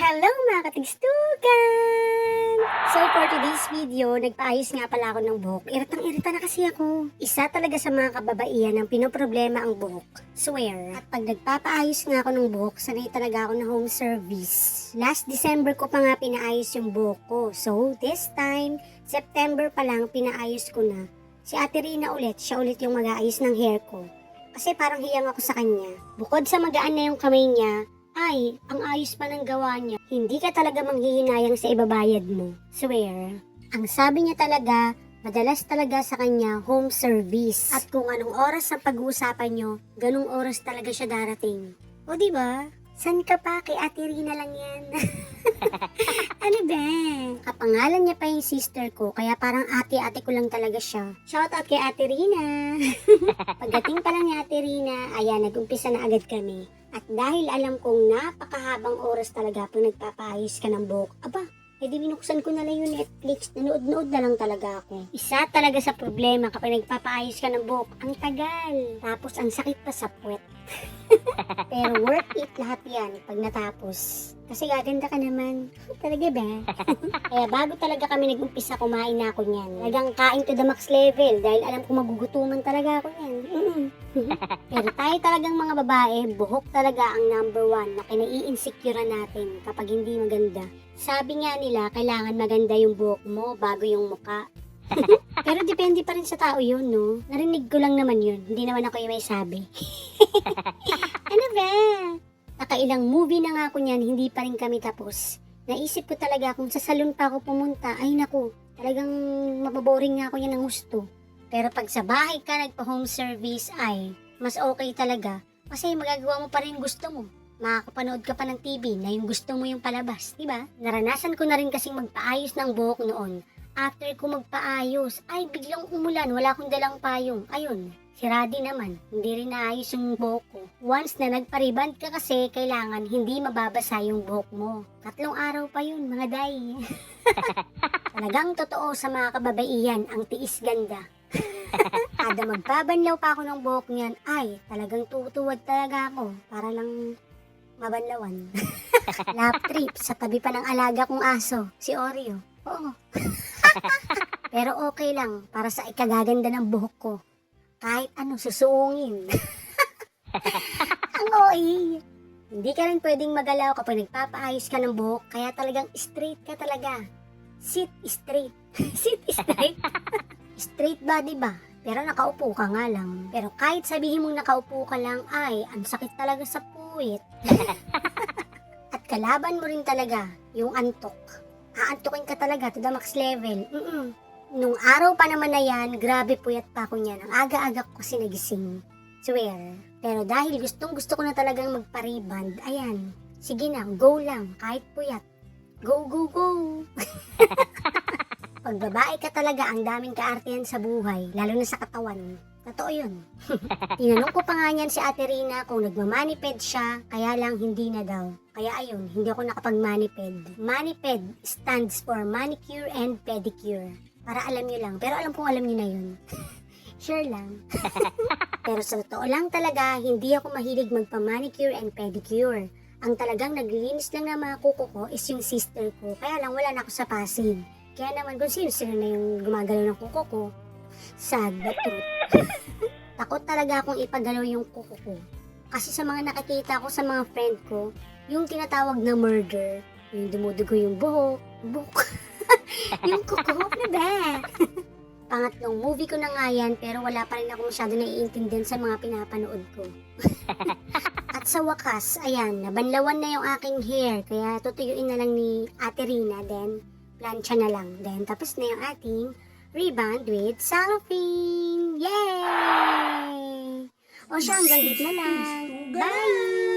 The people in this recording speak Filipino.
Hello mga katigstugan! So for today's video, nagpaayos nga pala ako ng buhok. Iritang-irita na kasi ako. Isa talaga sa mga kababaihan ang pinoproblema ang buhok. Swear. At pag nagpapaayos nga ako ng buhok, sanay talaga ako ng home service. Last December ko pa nga pinaayos yung buhok ko. So this time, September pa lang pinaayos ko na. Si Ate Rina ulit, siya ulit yung mag-aayos ng hair ko. Kasi parang hiyang ako sa kanya. Bukod sa magaan na yung kamay niya, ay, ang ayos pa ng gawa niya. Hindi ka talaga manghihinayang sa ibabayad mo. Swear. Ang sabi niya talaga, madalas talaga sa kanya home service. At kung anong oras ang pag-uusapan nyo, ganung oras talaga siya darating. O diba? San ka pa? Kay Ate Rina lang yan. Ano ba? Kapangalan niya pa yung sister ko, kaya parang ate-ate ko lang talaga siya. Shout out kay Ate Rina. Pagdating pa lang ni Ate Rina, ayan, nag-umpisa na agad kami. At dahil alam kong napakahabang oras talaga pag nagpapaayos ka ng buhok, aba, edi binuksan ko na lang yung Netflix, nanood-nood na lang talaga ako. Isa talaga sa problema kapag nagpapaayos ka ng buhok, ang tagal. Tapos ang sakit pa sa puwet. Pero worth it lahat yan pag natapos. Kasi gaganda ka naman. Talaga ba? Kaya bago talaga kami nag-umpisa, kumain na ako niyan. Talagang kain to the max level dahil alam ko magugutuman talaga ako niyan. Pero tayo talagang mga babae, buhok talaga ang number one na kinai-insecure natin kapag hindi maganda. Sabi nga nila, kailangan maganda yung buhok mo bago yung muka. Pero depende pa rin sa tao yun, no? Narinig ko lang naman yun. Hindi naman ako yung may sabi. Ano ba? Nakailang movie na nga ako niyan, hindi pa rin kami tapos. Naisip ko talaga kung sa salon pa ako pumunta, ay naku, talagang mababoring nga ako yan ng gusto. Pero pag sa bahay ka nagpa-home service, ay mas okay talaga. Kasi magagawa mo pa rin gusto mo. Makakapanood ka pa ng TV na yung gusto mo yung palabas, diba? Naranasan ko na rin kasing magpaayos ng buhok noon. After ko magpaayos, ay biglang umulan, wala akong dalang payong. Ayun, siradi naman, hindi rin naayos yung buhok ko. Once na nagpariband ka kasi, kailangan hindi mababasa yung buhok mo. 3 araw pa yun, mga day. Talagang totoo sa mga kababaihan, ang tiis ganda. Kada magbabanlaw pa ako ng buhok niyan, ay talagang tutuwad talaga ako para lang mabanlawan. Lap trip sa tabi pa ng alaga kong aso, si Oreo. Oo. Pero okay lang para sa ikagaganda ng buhok ko. Kahit ano susungin. Ang OA. Hindi ka rin pwedeng magalaw kapag nagpapaayos ka ng buhok, kaya talagang straight ka talaga. Sit straight. Sit straight. Straight body ba? Pero nakaupo ka nga lang. Pero kahit sabihin mong nakaupo ka lang, ay, ang sakit talaga sa puwit. At kalaban mo rin talaga yung antok. Aantukin ka talaga to the max level. Nung araw pa naman na yan, grabe puyat pa ako niyan. Ang aga-aga ko kasi nagising. Swear. Pero dahil gustong-gusto ko na talagang magpariband, ayan, sige na, go lang, kahit puyat. Go, go, go! Pag babae ka talaga, ang daming kaartihan sa buhay, lalo na sa katawan. Totoo yun. Tinanong ko pa nga niyan si Ate Rina kung nagmamaniped siya, kaya lang hindi na daw. Kaya ayun, hindi ako nakapag-maniped. Maniped stands for manicure and pedicure. Para alam nyo lang, pero alam kong alam nyo na yun. Sure lang. Pero sa totoo lang talaga, hindi ako mahilig magpa-manicure and pedicure. Ang talagang naglilinis lang ng mga kuko ko is yung sister ko. Kaya lang wala na ako sa Pasig. Kaya naman kung sino na yung gumagalaw ng kuko ko, sad but truth. Takot talaga akong ipagalaw yung kuko ko. Kasi sa mga nakikita ko sa mga friend ko, yung tinatawag na murder, yung dumudugo yung buhok, yung kuko, na ba? Pangatlong movie ko na nga yan, pero wala pa rin ako masyado naiintindihan sa mga pinapanood ko. At sa wakas, ayan, nabanlawan na yung aking hair, kaya tutuyuin na lang ni Ate Rina, then plancha na lang. Then tapos na yung ating reband with cellophane! Yay! O siya, hanggang dito na lang. Bye!